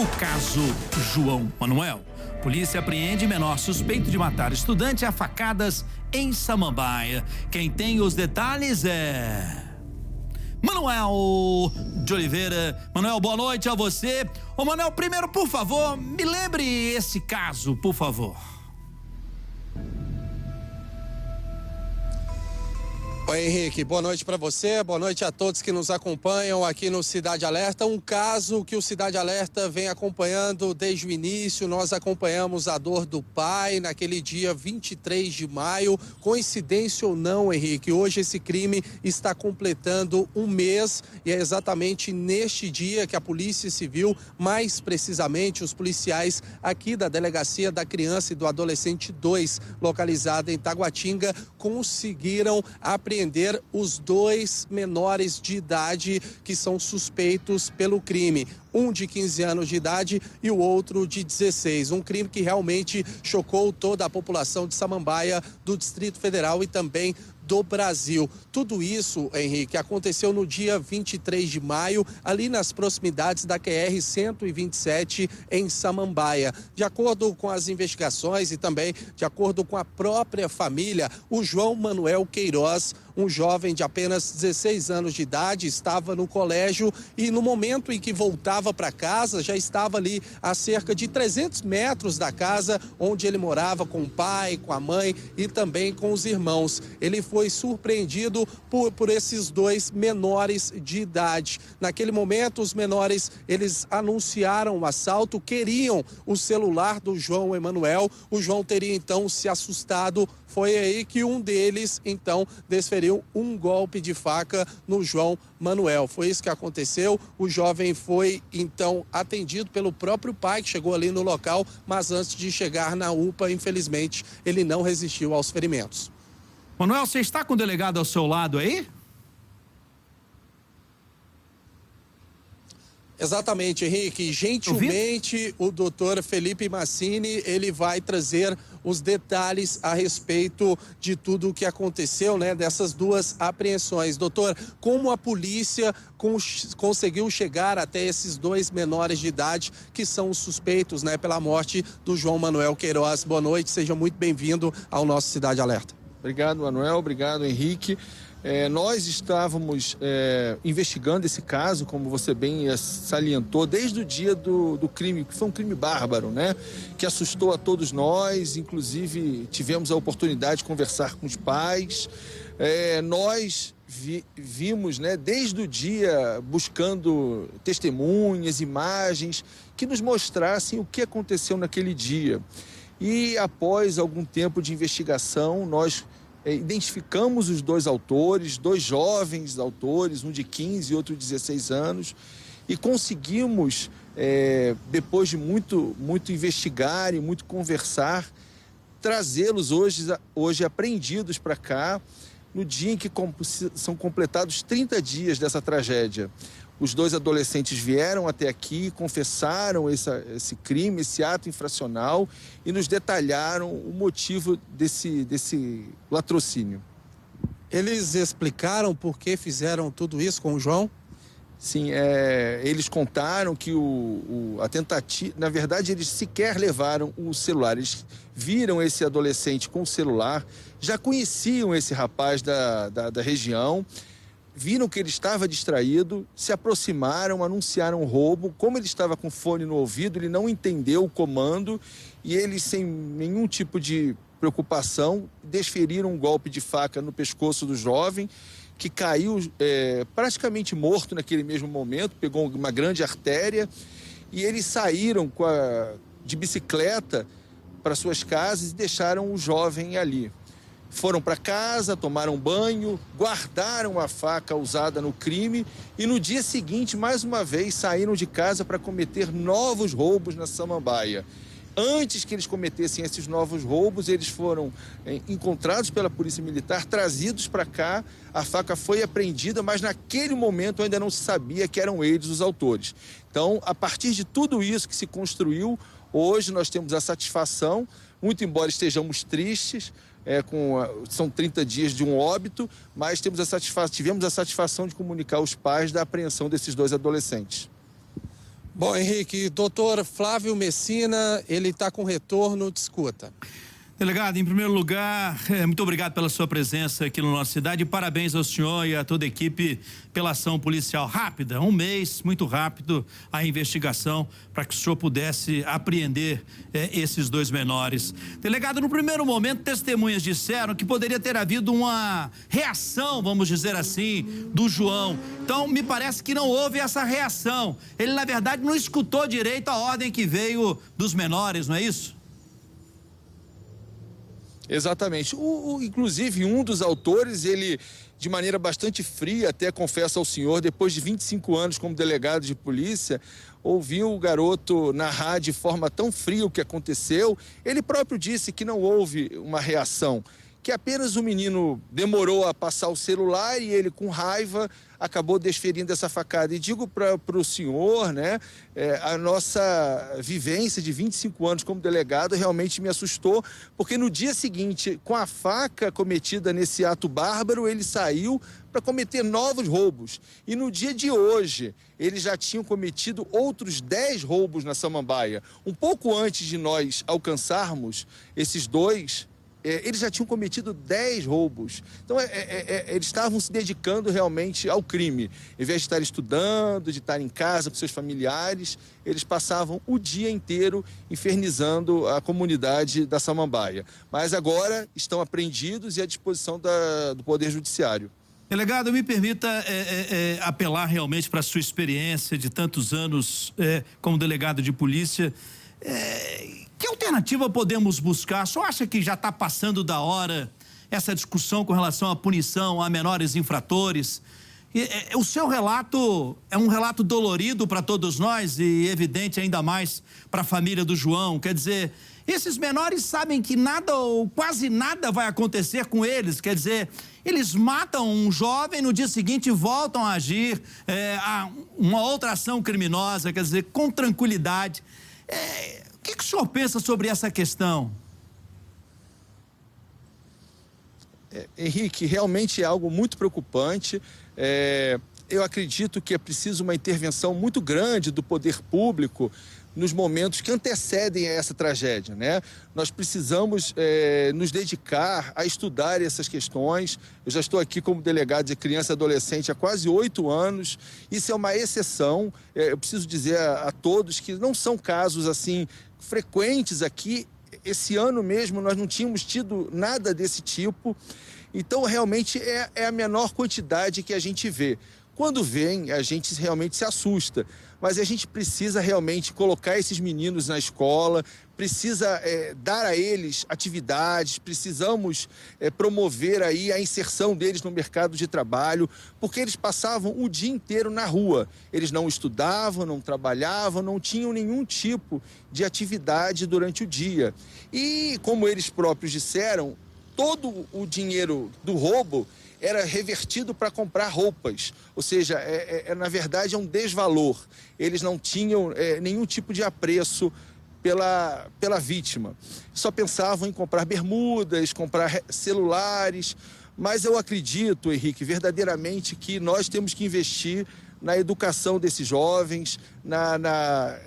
o caso João Manuel. Polícia apreende menor suspeito de matar estudante a facadas em Samambaia. Quem tem os detalhes é Manuel de Oliveira. Manuel, boa noite a você. Ô Manuel, primeiro, por favor, me lembre esse caso, por favor. Oi, Henrique, boa noite para você, boa noite a todos que nos acompanham aqui no Cidade Alerta. Um caso que o Cidade Alerta vem acompanhando desde o início. Nós acompanhamos a dor do pai naquele dia 23 de maio. Coincidência ou não, Henrique, hoje esse crime está completando um mês e é exatamente neste dia que a Polícia Civil, mais precisamente os policiais aqui da Delegacia da Criança e do Adolescente 2, localizada em Taguatinga, conseguiram apreender os dois menores de idade que são suspeitos pelo crime. Um de 15 anos de idade e o outro de 16. Um crime que realmente chocou toda a população de Samambaia, do Distrito Federal e também do Brasil. Tudo isso, Henrique, aconteceu no dia 23 de maio, ali nas proximidades da QR-127 em Samambaia. De acordo com as investigações e também de acordo com a própria família, o João Manuel Queiroz, um jovem de apenas 16 anos de idade, estava no colégio e no momento em que voltava para casa, já estava ali a cerca de 300 metros da casa onde ele morava com o pai, com a mãe e também com os irmãos. Ele foi surpreendido por esses dois menores de idade. Naquele momento, os menores, eles anunciaram o assalto, queriam o celular do João Emanuel. O João teria então se assustado. Foi aí que um deles, então, desferiu um golpe de faca no João Manuel. Foi isso que aconteceu. O jovem foi, então, atendido pelo próprio pai, que chegou ali no local, mas antes de chegar na UPA, infelizmente, ele não resistiu aos ferimentos. Manuel, você está com o delegado ao seu lado aí? Exatamente, Henrique. Gentilmente, o doutor Felipe Massini, ele vai trazer os detalhes a respeito de tudo o que aconteceu, né, dessas duas apreensões. Doutor, como a polícia conseguiu chegar até esses dois menores de idade que são os suspeitos, né, pela morte do João Manuel Queiroz? Boa noite, seja muito bem-vindo ao nosso Cidade Alerta. Obrigado, Manuel. Obrigado, Henrique. Nós estávamos investigando esse caso, como você bem salientou, desde o dia do crime, que foi um crime bárbaro, né? Que assustou a todos nós, inclusive tivemos a oportunidade de conversar com os pais. Nós vimos, né, desde o dia buscando testemunhas, imagens, que nos mostrassem o que aconteceu naquele dia. E após algum tempo de investigação, nós identificamos os dois autores, dois jovens autores, um de 15 e outro de 16 anos, e conseguimos, depois de muito investigar e muito conversar, trazê-los hoje apreendidos para cá, no dia em que são completados 30 dias dessa tragédia. Os dois adolescentes vieram até aqui, confessaram esse crime, esse ato infracional e nos detalharam o motivo desse latrocínio. Eles explicaram por que fizeram tudo isso com o João? Sim, eles contaram que a tentativa... Na verdade, eles sequer levaram o celular. Eles viram esse adolescente com o celular, já conheciam esse rapaz da região, viram que ele estava distraído, se aproximaram, anunciaram o roubo. Como ele estava com fone no ouvido, ele não entendeu o comando e eles, sem nenhum tipo de preocupação, desferiram um golpe de faca no pescoço do jovem, que caiu praticamente morto naquele mesmo momento, pegou uma grande artéria, e eles saíram de bicicleta para suas casas e deixaram o jovem ali. Foram para casa, tomaram banho, guardaram a faca usada no crime e no dia seguinte, mais uma vez, saíram de casa para cometer novos roubos na Samambaia. Antes que eles cometessem esses novos roubos, eles foram encontrados pela Polícia Militar, trazidos para cá, a faca foi apreendida, mas naquele momento ainda não se sabia que eram eles os autores. Então, a partir de tudo isso que se construiu, hoje nós temos a satisfação, muito embora estejamos tristes, são 30 dias de um óbito, mas tivemos a satisfação de comunicar aos pais da apreensão desses dois adolescentes. Bom, Henrique, doutor Flávio Messina, ele está com retorno de escuta. Delegado, em primeiro lugar, muito obrigado pela sua presença aqui na nossa cidade e parabéns ao senhor e a toda a equipe pela ação policial rápida, um mês, muito rápido, a investigação para que o senhor pudesse apreender esses 2 menores. Delegado, no primeiro momento, testemunhas disseram que poderia ter havido uma reação, vamos dizer assim, do João. Então, me parece que não houve essa reação. Ele, na verdade, não escutou direito a ordem que veio dos menores, não é isso? Exatamente. Inclusive, um dos autores, ele, de maneira bastante fria, até confessa ao senhor, depois de 25 anos como delegado de polícia, ouviu o garoto narrar de forma tão fria o que aconteceu. Ele próprio disse que não houve uma reação, que apenas o menino demorou a passar o celular e ele, com raiva, acabou desferindo essa facada. E digo para o senhor, né, a nossa vivência de 25 anos como delegado realmente me assustou, porque no dia seguinte, com a faca cometida nesse ato bárbaro, ele saiu para cometer novos roubos. E no dia de hoje, eles já tinham cometido outros 10 roubos na Samambaia. Um pouco antes de nós alcançarmos esses 2, eles já tinham cometido 10 roubos. Então, eles estavam se dedicando realmente ao crime. Em vez de estar estudando, de estar em casa com seus familiares, eles passavam o dia inteiro infernizando a comunidade da Samambaia. Mas agora estão apreendidos e à disposição do Poder Judiciário. Delegado, me permita apelar realmente para a sua experiência de tantos anos como delegado de polícia. Que alternativa podemos buscar? O senhor acha que já está passando da hora essa discussão com relação à punição a menores infratores? O seu relato é um relato dolorido para todos nós e evidente ainda mais para a família do João. Quer dizer, esses menores sabem que nada ou quase nada vai acontecer com eles. Quer dizer, eles matam um jovem, no dia seguinte voltam a agir a uma outra ação criminosa, quer dizer, com tranquilidade. O que o senhor pensa sobre essa questão? Henrique, realmente é algo muito preocupante. Eu acredito que é preciso uma intervenção muito grande do poder público nos momentos que antecedem a essa tragédia, né? Nós precisamos nos dedicar a estudar essas questões. Eu já estou aqui como delegado de criança e adolescente há quase 8 anos. Isso é uma exceção. Eu preciso dizer a todos que não são casos assim frequentes aqui. Esse ano mesmo nós não tínhamos tido nada desse tipo. Então, realmente, é a menor quantidade que a gente vê. Quando vem, a gente realmente se assusta. Mas a gente precisa realmente colocar esses meninos na escola, precisa dar a eles atividades, precisamos promover aí a inserção deles no mercado de trabalho, porque eles passavam o dia inteiro na rua. Eles não estudavam, não trabalhavam, não tinham nenhum tipo de atividade durante o dia. E, como eles próprios disseram, todo o dinheiro do roubo era revertido para comprar roupas, ou seja, na verdade é um desvalor. Eles não tinham nenhum tipo de apreço pela vítima. Só pensavam em comprar bermudas, comprar celulares, mas eu acredito, Henrique, verdadeiramente que nós temos que investir na educação desses jovens, na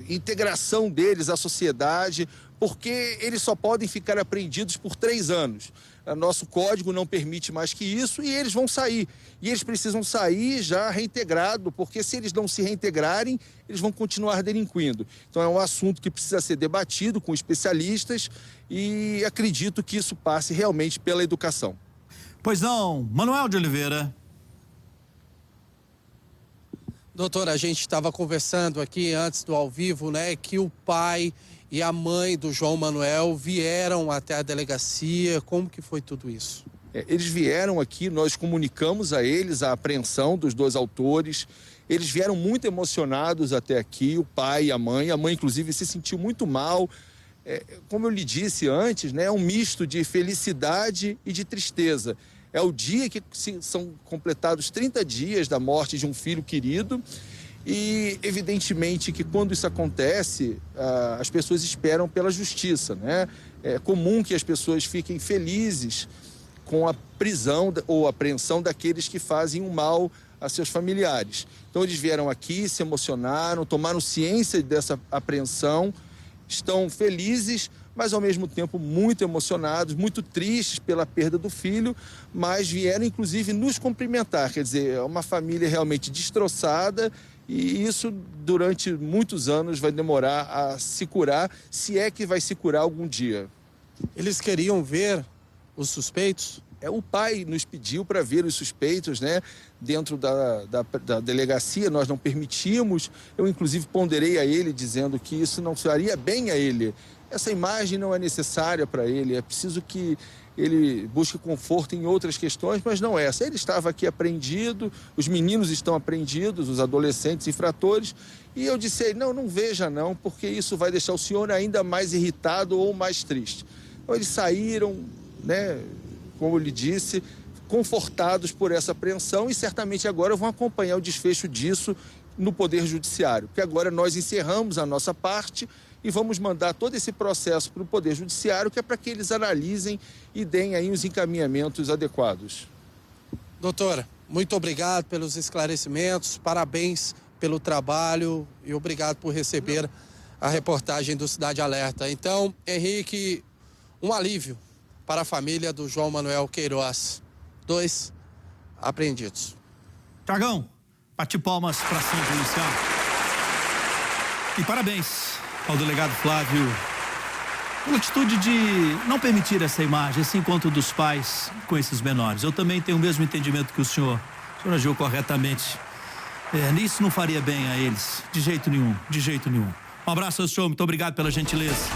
integração deles à sociedade, porque eles só podem ficar apreendidos por 3 anos. Nosso código não permite mais que isso e eles vão sair. E eles precisam sair já reintegrado, porque se eles não se reintegrarem, eles vão continuar delinquindo. Então é um assunto que precisa ser debatido com especialistas e acredito que isso passe realmente pela educação. Pois não, Manuel de Oliveira. Doutora, a gente estava conversando aqui antes do ao vivo, né, que o pai e a mãe do João Manuel vieram até a delegacia. Como que foi tudo isso? Eles vieram aqui, nós comunicamos a eles a apreensão dos 2 autores. Eles vieram muito emocionados até aqui, o pai e a mãe. A mãe, inclusive, se sentiu muito mal. Como eu lhe disse antes, né, é um misto de felicidade e de tristeza. É o dia que são completados 30 dias da morte de um filho querido. E, evidentemente, que quando isso acontece, as pessoas esperam pela justiça, né? É comum que as pessoas fiquem felizes com a prisão ou apreensão daqueles que fazem o mal a seus familiares. Então eles vieram aqui, se emocionaram, tomaram ciência dessa apreensão, estão felizes, mas ao mesmo tempo muito emocionados, muito tristes pela perda do filho, mas vieram inclusive nos cumprimentar. Quer dizer, é uma família realmente destroçada e isso durante muitos anos vai demorar a se curar, se é que vai se curar algum dia. Eles queriam ver os suspeitos? O pai nos pediu para ver os suspeitos, né? Dentro da delegacia, nós não permitimos. Eu, inclusive, ponderei a ele, dizendo que isso não faria bem a ele. Essa imagem não é necessária para ele, é preciso que ele busque conforto em outras questões, mas não essa. Ele estava aqui apreendido, os meninos estão apreendidos, os adolescentes infratores, e eu disse a ele, não veja não, porque isso vai deixar o senhor ainda mais irritado ou mais triste. Então eles saíram, né, como eu lhe disse, confortados por essa apreensão e certamente agora vão acompanhar o desfecho disso no Poder Judiciário, porque agora nós encerramos a nossa parte e vamos mandar todo esse processo para o Poder Judiciário, que é para que eles analisem e deem aí os encaminhamentos adequados. Doutora, muito obrigado pelos esclarecimentos, parabéns pelo trabalho e obrigado por receber a reportagem do Cidade Alerta. Então, Henrique, um alívio para a família do João Manuel Queiroz. 2 apreendidos. Tiagão, bate palmas para a ação policial. E parabéns ao delegado Flávio pela atitude de não permitir essa imagem, esse encontro dos pais com esses menores. Eu também tenho o mesmo entendimento que o senhor agiu corretamente. Isso não faria bem a eles, de jeito nenhum, de jeito nenhum. Um abraço ao senhor, muito obrigado pela gentileza.